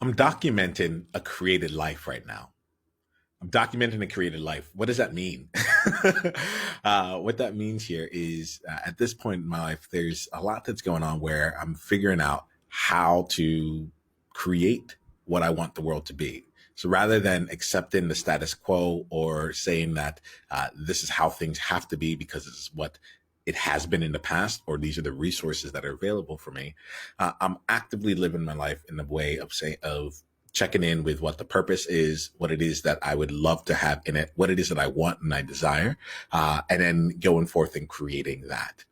I'm documenting a created life right now. I'm documenting a created life. What does that mean? What that means here is at this point in my life, there's a lot that's going on where I'm figuring out how to create what I want the world to be. So rather than accepting the status quo or saying that this is how things have to be because this is what it has been in the past, or these are the resources that are available for me, I'm actively living my life in a way of saying, of checking in with what the purpose is, what it is that I would love to have in it, what it is that I want and I desire, and then going forth and creating that.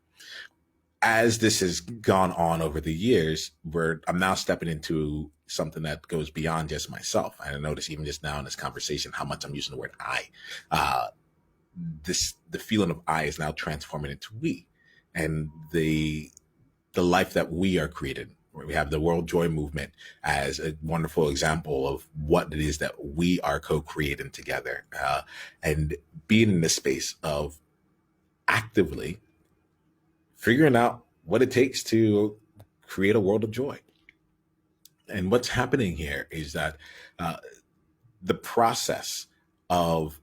As this has gone on over the years, where I'm now stepping into something that goes beyond just myself. And I notice even just now in this conversation how much I'm using the word I. Uh, the feeling of I is now transforming into we, and the life that we are created. We have the World Joy Movement as a wonderful example of what it is that we are co-creating together, and being in this space of actively figuring out what it takes to create a world of joy. And what's happening here is that uh, the process of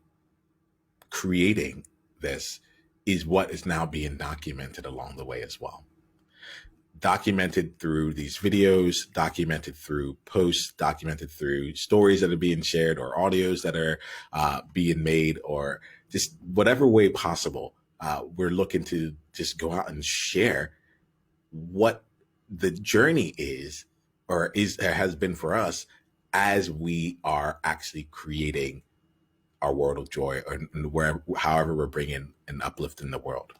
creating this is what is now being documented along the way as well. Documented through these videos, documented through posts, documented through stories that are being shared or audios that are being made, or just whatever way possible. We're looking to just go out and share what the journey is, or has been for us, as we are actually creating our world of joy, or where, however we're bringing an uplift in the world.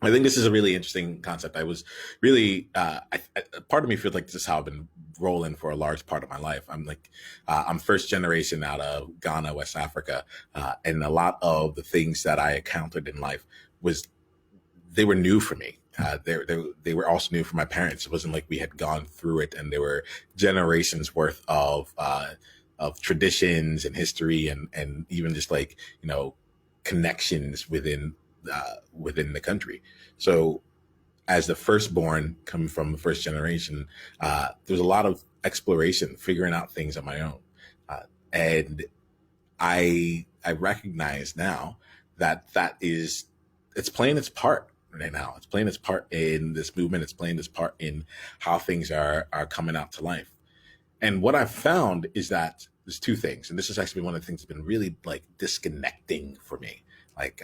I think this is a really interesting concept. I was really, part of me feels like this is how I've been rolling for a large part of my life. I'm first generation out of Ghana, West Africa, and a lot of the things that I encountered in life was, they were new for me. They were also new for my parents. It wasn't like we had gone through it, and there were generations worth of traditions and history, and even just like, connections within the country. So as the firstborn coming from the first generation, there's a lot of exploration, figuring out things on my own. And I recognize now that it's playing its part right now. It's playing its part in this movement. It's playing its part in how things are coming out to life. And what I've found is that there's two things, and this is actually one of the things that's been really like disconnecting for me. Like,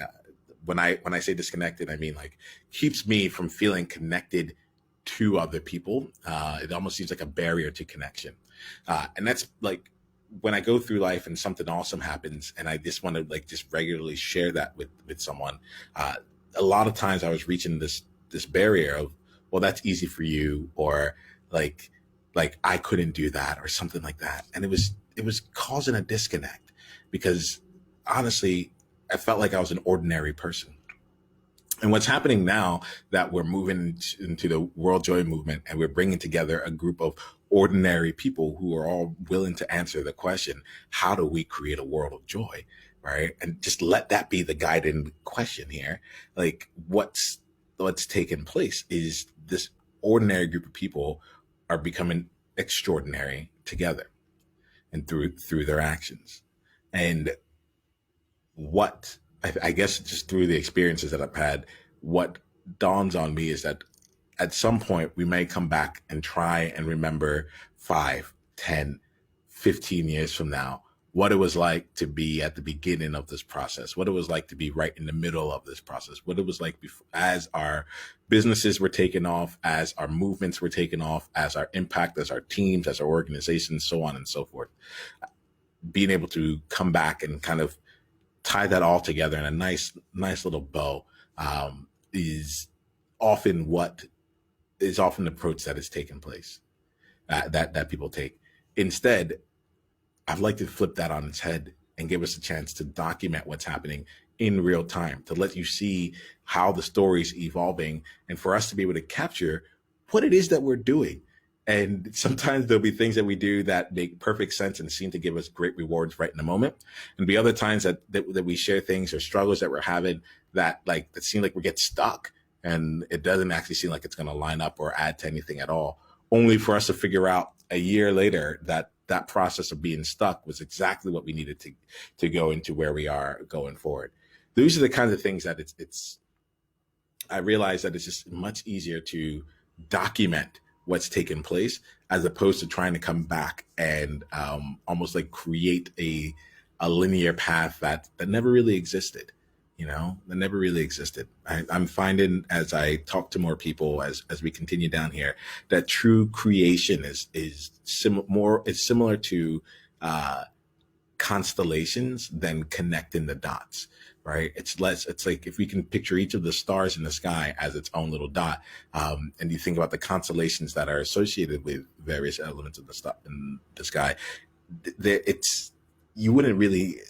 when I say disconnected, I mean like keeps me from feeling connected to other people. It almost seems like a barrier to connection, and that's like when I go through life and something awesome happens, and I just want to like just regularly share that with someone. A lot of times I was reaching this barrier of, well, that's easy for you, or like I couldn't do that, or something like that, and it was causing a disconnect, because honestly, I felt like I was an ordinary person. And what's happening now that we're moving into the World Joy Movement, and we're bringing together a group of ordinary people who are all willing to answer the question, how do we create a world of joy? Right. And just let that be the guiding question here. Like, what's taking place is this ordinary group of people are becoming extraordinary together, and through their actions. And what I guess just through the experiences that I've had, what dawns on me is that at some point we may come back and try and remember 5, 10, 15 years from now, what it was like to be at the beginning of this process, what it was like to be right in the middle of this process, what it was like before, as our businesses were taking off, as our movements were taking off, as our impact, as our teams, as our organizations, so on and so forth. Being able to come back and kind of tie that all together in a nice little bow, is often the approach that is taking place, that people take. Instead, I'd like to flip that on its head and give us a chance to document what's happening in real time, to let you see how the story's evolving, and for us to be able to capture what it is that we're doing. And sometimes there'll be things that we do that make perfect sense and seem to give us great rewards right in the moment. And be other times that we share things or struggles that we're having that seem like we get stuck, and it doesn't actually seem like it's going to line up or add to anything at all, only for us to figure out a year later, that process of being stuck was exactly what we needed to go into where we are going forward. Those are the kinds of things that it's I realize that it's just much easier to document what's taken place as opposed to trying to come back and almost like create a linear path that never really existed. That never really existed. I'm finding as I talk to more people as we continue down here that true creation is similar to constellations than connecting the dots, right? It's like if we can picture each of the stars in the sky as its own little dot, and you think about the constellations that are associated with various elements of the stuff in the sky, you wouldn't really,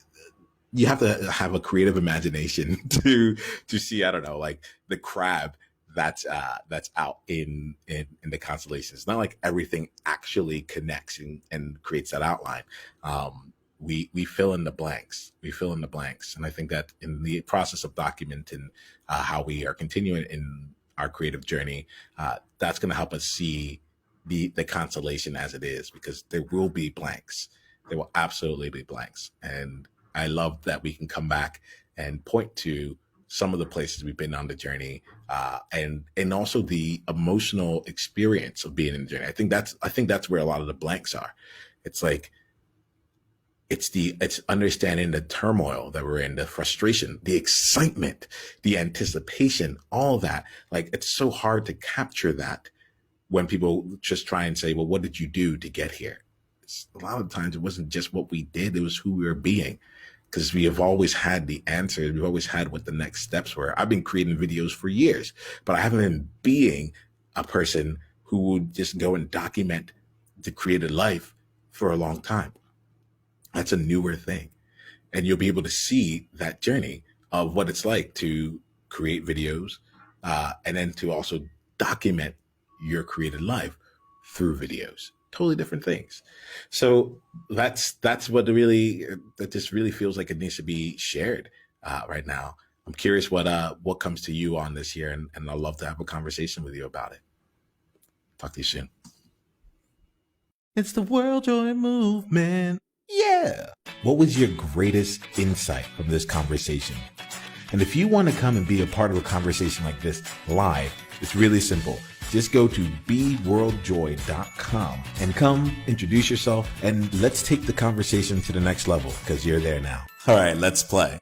you have to have a creative imagination to see, I don't know, like the crab that's out in the constellations. It's not like everything actually connects and creates that outline. We fill in the blanks. We fill in the blanks. And I think that in the process of documenting how we are continuing in our creative journey, that's going to help us see the constellation as it is, because there will be blanks. There will absolutely be blanks. And I love that we can come back and point to some of the places we've been on the journey, and also the emotional experience of being in the journey. I think that's where a lot of the blanks are. It's like, it's understanding the turmoil that we're in, the frustration, the excitement, the anticipation, all that. Like, it's so hard to capture that when people just try and say, well, what did you do to get here? A lot of times it wasn't just what we did, it was who we were being. Because we have always had the answers. We've always had what the next steps were. I've been creating videos for years, but I haven't been being a person who would just go and document the created life for a long time. That's a newer thing. And you'll be able to see that journey of what it's like to create videos, and then to also document your created life through videos. Totally different things. So that's what that just really feels like it needs to be shared right now. I'm curious what comes to you on this year, and I'd love to have a conversation with you about it. Talk to you soon. It's the World Joy Movement. Yeah. What was your greatest insight from this conversation? And if you want to come and be a part of a conversation like this live, it's really simple. Just go to beworldjoy.com and come introduce yourself, and let's take the conversation to the next level, because you're there now. All right, let's play.